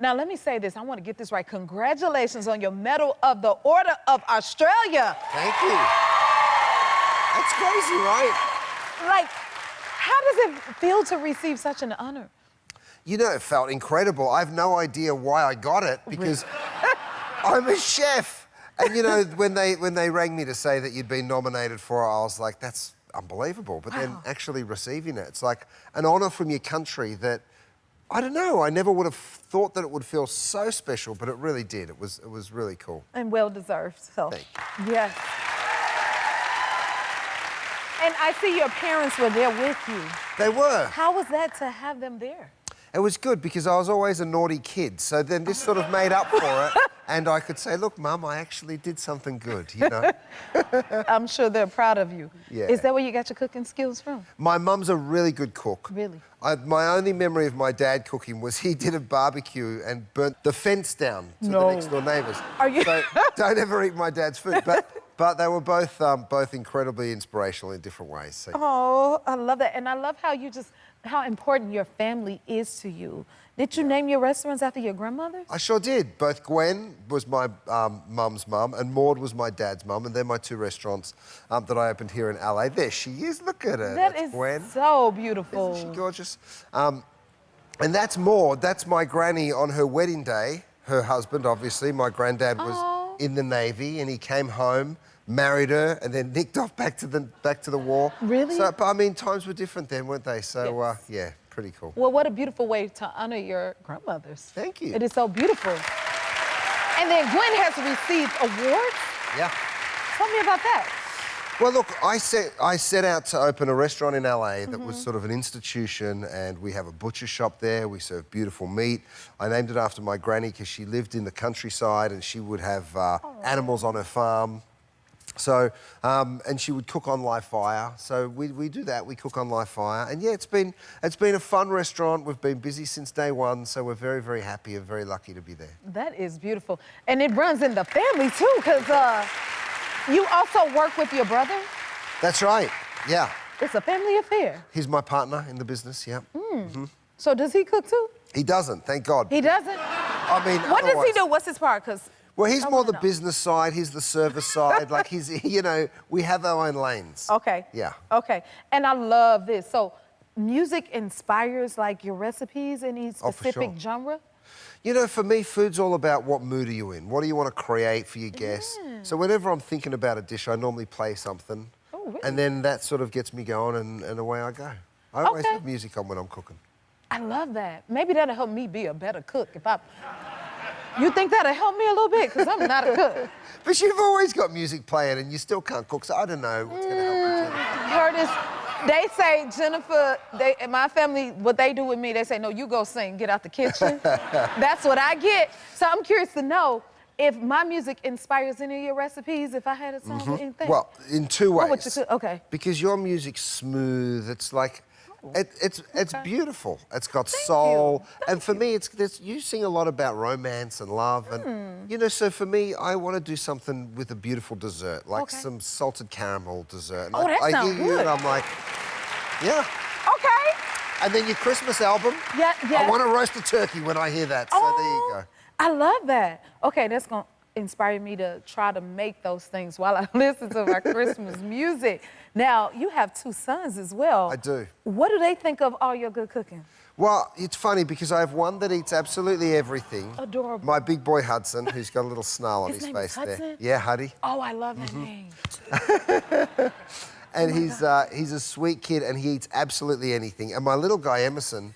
Now, let me say this. I want to get this right. Congratulations on your Medal of the Order of Australia. Thank you. That's crazy, right? Like, how does it feel to receive such an honor? You know, it felt incredible. I have no idea why I got it because I'm a chef. And, you know, when they rang me to say that you'd been nominated for it, I was like, that's unbelievable. But then actually receiving it, it's like an honour from your country that, I don't know, I never would have thought that it would feel so special, but it really did. It was really cool. And well-deserved, so. Thank you. Yes. And I see your parents were there with you. They were. How was that to have them there? It was good because I was always a naughty kid. So then this sort of made up for it. And I could say, look, Mum, I actually did something good, you know? I'm sure they're proud of you. Yeah. Is that where you got your cooking skills from? My mum's a really good cook. Really? My only memory of my dad cooking was he did a barbecue and burnt the fence down to the next door neighbours. Are you? So don't ever eat my dad's food. But they were both incredibly inspirational in different ways. So. Oh, I love that. And I love how important your family is to you. Did you name your restaurants after your grandmothers? I sure did. Both Gwen was my mum's mum and Maud was my dad's mum, and they're my two restaurants that I opened here in LA. There she is. Look at her. That's Gwen. So beautiful. Isn't she gorgeous? And that's Maud. That's my granny on her wedding day. Her husband, obviously. My granddad was in the Navy, and he came home, married her, and then nicked off back to the war. Really? So, but I mean, times were different then, weren't they? So, Yes. yeah, pretty cool. Well, what a beautiful way to honor your grandmothers. Thank you. It is so beautiful. And then Gwen has received awards. Yeah. Tell me about that. Well, look, I set out to open a restaurant in LA that was sort of an institution, and we have a butcher shop there. We serve beautiful meat. I named it after my granny because she lived in the countryside and she would have animals on her farm. So, and she would cook on live fire. So we do that. We cook on live fire, and yeah, it's been a fun restaurant. We've been busy since day one, so we're very, very happy and very lucky to be there. That is beautiful, and it runs in the family too, because you also work with your brother. That's right. Yeah. It's a family affair. He's my partner in the business. Yeah. So does he cook too? He doesn't. Thank God. He doesn't. I mean, What does he do? What's his part? Because. Well, he's more the business side, he's the service side. Like, you know, we have our own lanes. Okay. Yeah. Okay. And I love this. So, music inspires, like, your recipes, any specific genre? You know, for me, food's all about what mood are you in? What do you want to create for your guests? So whenever I'm thinking about a dish, I normally play something. Oh, really? And then that sort of gets me going, and away I go. I always have music on when I'm cooking. I love that. Maybe that'll help me be a better cook if I... You think that'll help me a little bit? Because I'm not a cook. But you've always got music playing and you still can't cook, so I don't know what's going to help you. Curtis, they say, Jennifer, my family, what they do with me, they say, no, you go sing, get out the kitchen. That's what I get. So I'm curious to know if my music inspires any of your recipes, if I had a song or anything. Well, in two ways. What would you do? Okay. Because your music's smooth, it's like... It's beautiful. It's got Thank soul. you. And for me, you sing a lot about romance and love. And, you know, so for me, I want to do something with a beautiful dessert, like some salted caramel dessert. And that I sounds hear you good. and I'm like, yeah. Okay. And then your Christmas album, Yeah. I want to roast a turkey when I hear that. So there you go. I love that. Okay, that's going to inspire me to try to make those things while I listen to my Christmas music. Now, you have two sons as well. I do. What do they think of all your good cooking? Well, it's funny because I have one that eats absolutely everything. Adorable. My big boy Hudson, who's got a little snarl on his name face is Hudson? there. Yeah, Huddy. Oh, I love that name. And he's a sweet kid and he eats absolutely anything. And my little guy, Emerson,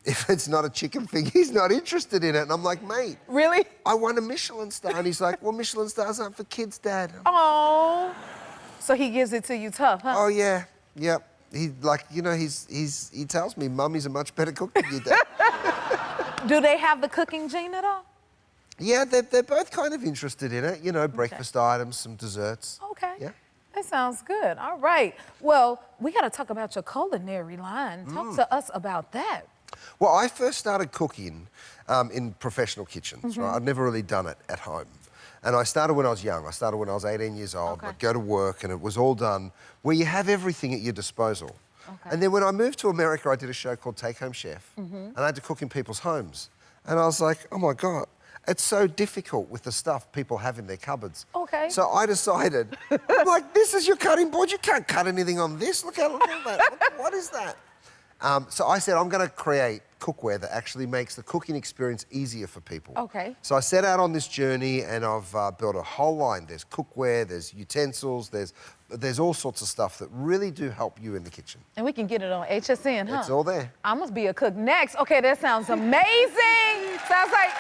if it's not a chicken finger, he's not interested in it. And I'm like, mate. Really? I won a Michelin star. And he's like, well, Michelin stars aren't for kids, Dad. Oh. So he gives it to you tough, huh? Oh, yeah. Yep. He, like, you know, he tells me, Mummy's a much better cook than you, Dad. Do they have the cooking gene at all? Yeah, they're both kind of interested in it. You know, breakfast items, some desserts. Okay. Yeah. That sounds good. All right. Well, we got to talk about your culinary line. Talk to us about that. Well, I first started cooking in professional kitchens, right? I'd never really done it at home. And I started when I was young. I started when I was 18 years old. Okay. I'd go to work and it was all done where you have everything at your disposal. Okay. And then when I moved to America, I did a show called Take Home Chef. And I had to cook in people's homes. And I was like, oh my God, it's so difficult with the stuff people have in their cupboards. Okay. So I decided, I'm like, this is your cutting board. You can't cut anything on this. Look at that. What is that? So I said, I'm going to create cookware that actually makes the cooking experience easier for people. Okay. So I set out on this journey and I've built a whole line. There's cookware, there's utensils, there's all sorts of stuff that really do help you in the kitchen. And we can get it on HSN, huh? It's all there. I must be a cook next. Okay, that sounds amazing. Sounds like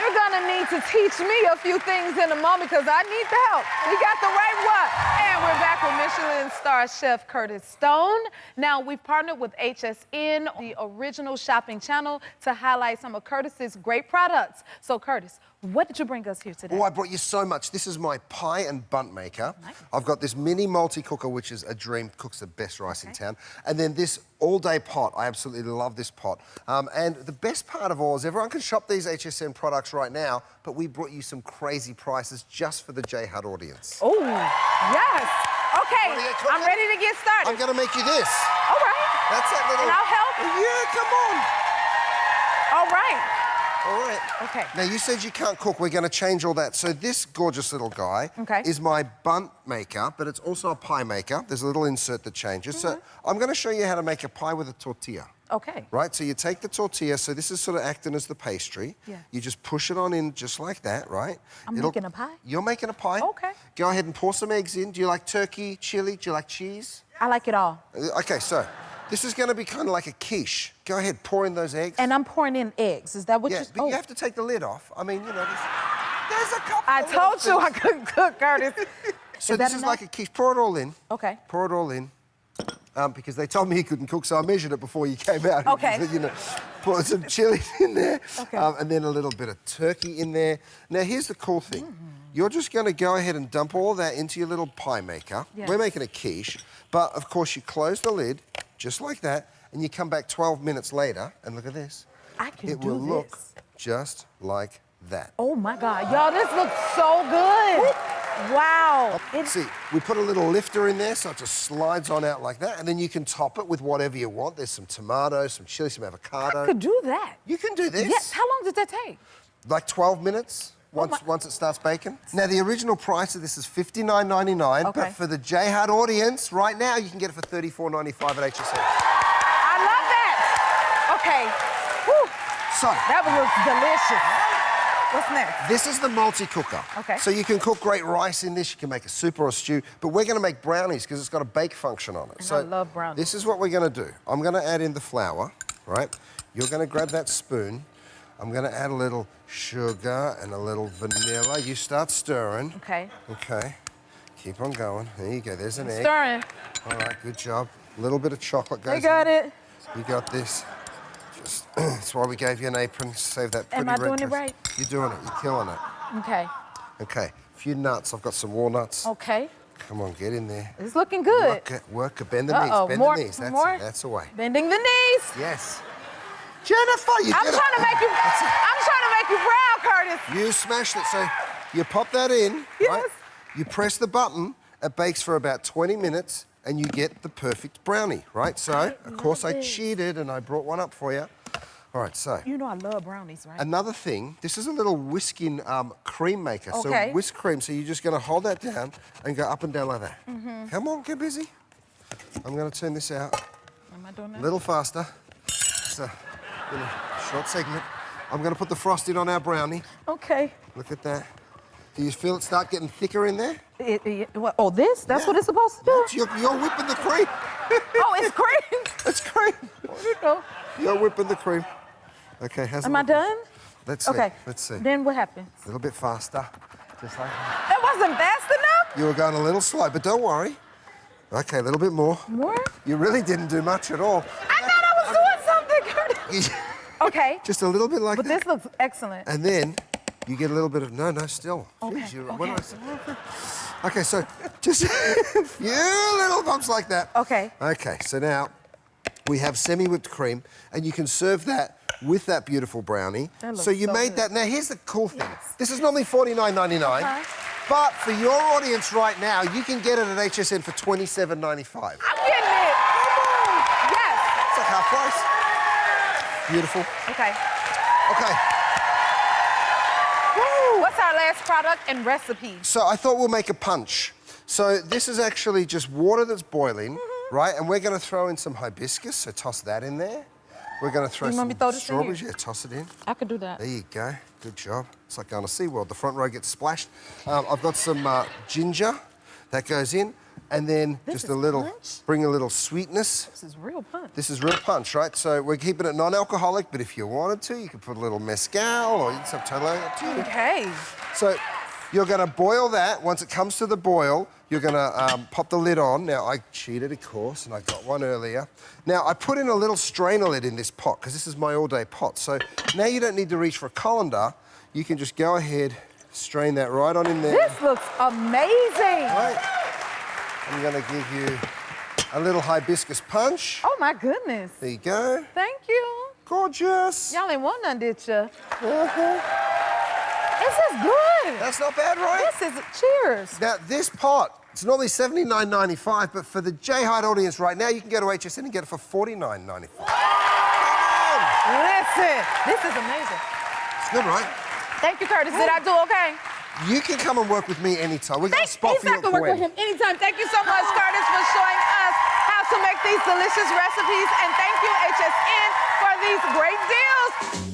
you're gonna need to teach me a few things in a moment because I need the help. We got the right one. And we're back with Michelin star chef Curtis Stone. Now, we've partnered with HSN, the original shopping channel, to highlight some of Curtis's great products. So, Curtis, what did you bring us here today? Oh, I brought you so much. This is my pie and bundt maker. Nice. I've got this mini multi-cooker, which is a dream, cooks the best rice in town. And then this all-day pot. I absolutely love this pot. And the best part of all is everyone can shop these HSN products right now, but we brought you some crazy prices just for the JHud audience. Oh, yes. Okay, I'm ready to get started. I'm going to make you this. All right. That's that little... And I'll help? Yeah, come on. All right. All right. Okay. Now, you said you can't cook. We're going to change all that. So this gorgeous little guy is my bundt maker, but it's also a pie maker. There's a little insert that changes. So I'm going to show you how to make a pie with a tortilla. Okay. Right? So you take the tortilla. So this is sort of acting as the pastry. Yeah. You just push it on in just like that, right? I'm making a pie? You're making a pie? Okay. Go ahead and pour some eggs in. Do you like turkey, chili? Do you like cheese? I like it all. Okay, so this is going to be kind of like a quiche. Go ahead, pour in those eggs. And I'm pouring in eggs. Is that what Yeah, but you have to take the lid off. I mean, you know, there's a couple I of told you I things. couldn't cook, Curtis. So this is like a quiche. Pour it all in. Okay. Pour it all in. Because they told me he couldn't cook, so I measured it before you came out. Okay. You know, put some chili in there. Okay. And then a little bit of turkey in there. Now, here's the cool thing. You're just going to go ahead and dump all that into your little pie maker. Yes. We're making a quiche. But, of course, you close the lid, just like that, and you come back 12 minutes later, and look at this. I can It do will look this. just like that. Oh, my God. Y'all, this looks so good. Wow. See, we put a little lifter in there so it just slides on out like that, and then you can top it with whatever you want. There's some tomatoes, some chili, some avocado. I could do that. You can do this. Yes. How long did that take? Like 12 minutes once it starts baking. Now, the original price of this is $59.99, Okay. but for the JHud audience, right now, you can get it for $34.95 at HSN. I love that. Okay. Whew. So, That looks delicious. What's next? this is the multi-cooker. Okay. So you can cook great rice in this, you can make a soup or a stew, but we're going to make brownies because it's got a bake function on it. And so I love brownies. This is what we're going to do. I'm going to add in the flour, right? You're going to grab that spoon. I'm going to add a little sugar and a little vanilla. You start stirring. Okay. Okay. Keep on going. There you go. There's an egg. Stirring. All right, good job. A little bit of chocolate goes I got in. it. You got this. That's why we gave you an apron. Save that pretty Am I red doing it dress. right? You're doing it. You're killing it. Okay. Okay. A few nuts. I've got some walnuts. Okay. Come on, get in there. It's looking good. Work it. Bend the knees. Bend more, the knees. That's more. it. That's the way. Bending the knees. Yes. Jennifer, you I'm did trying it. to make you. I'm trying to make you proud, Curtis. You smashed it. So you pop that in. Yes. Right? You press the button. It bakes for about 20 minutes, and you get the perfect brownie, right? So, of course, I cheated, and I brought one up for you. All right, so. You know I love brownies, right? Another thing, this is a little whisking cream maker. Okay. So whisk cream, so you're just going to hold that down and go up and down like that. Come on, get busy. I'm going to turn this out Am I doing a that? little faster. It's a short segment. I'm going to put the frosting on our brownie. Okay. Look at that. Do you feel it start getting thicker in there? What, oh, this? That's Yeah. what it's supposed to do? You're whipping the cream. Oh, it's cream. It's cream. You know. You're whipping the cream. Okay, how's it Am I looking? done? Let's see. Okay. Let's see. Then what happens? A little bit faster. Just like that. That wasn't fast enough? You were going a little slow, but don't worry. Okay, a little bit more. More? You really didn't do much at all. I thought I was doing something, Curtis. Okay. Just a little bit like But that. this looks excellent. And then you get a little bit of, no, still. Okay, Jeez, what okay. did I say? Okay, so just a few little bumps like that. Okay. Okay, so now we have semi-whipped cream, and you can serve that with that beautiful brownie. That looks So you so made good. that. Now, here's the cool thing. Yes. This is normally $49.99. But for your audience right now, you can get it at HSN for $27.95. I'm getting it. Come on. Yes. It's like half price. Beautiful. Okay. Okay. Woo, what's our last product and recipe? So I thought we'll make a punch. So this is actually just water that's boiling, right? And we're going to throw in some hibiscus, so toss that in there. We're going to throw some strawberries. Yeah, toss it in. I could do that. There you go. Good job. It's like going to SeaWorld. The front row gets splashed. I've got some ginger. That goes in. And then just a little, bring a little sweetness. This is real punch. This is real punch, right? So we're keeping it non-alcoholic, but if you wanted to, you could put a little mezcal or some totally up to you. Okay. So you're going to boil that. Once it comes to the boil, you're going to pop the lid on. Now, I cheated, of course, and I got one earlier. Now, I put in a little strainer lid in this pot because this is my all-day pot. So now you don't need to reach for a colander. You can just go ahead, strain that right on in there. This looks amazing. Right. I'm going to give you a little hibiscus punch. Oh, my goodness. There you go. Thank you. Gorgeous. Y'all ain't want none, did ya? This is good. That's not bad, right? This is, cheers. Now, this pot, it's normally $79.95, but for the JHud audience right now, you can go to HSN and get it for $49.95. Listen, this is amazing. It's good, right? Thank you, Curtis. Did I do okay? You can come and work with me anytime. We got a spot for you. I can work with him anytime. Thank you so much, Curtis, for showing us how to make these delicious recipes. And thank you, HSN, for these great deals.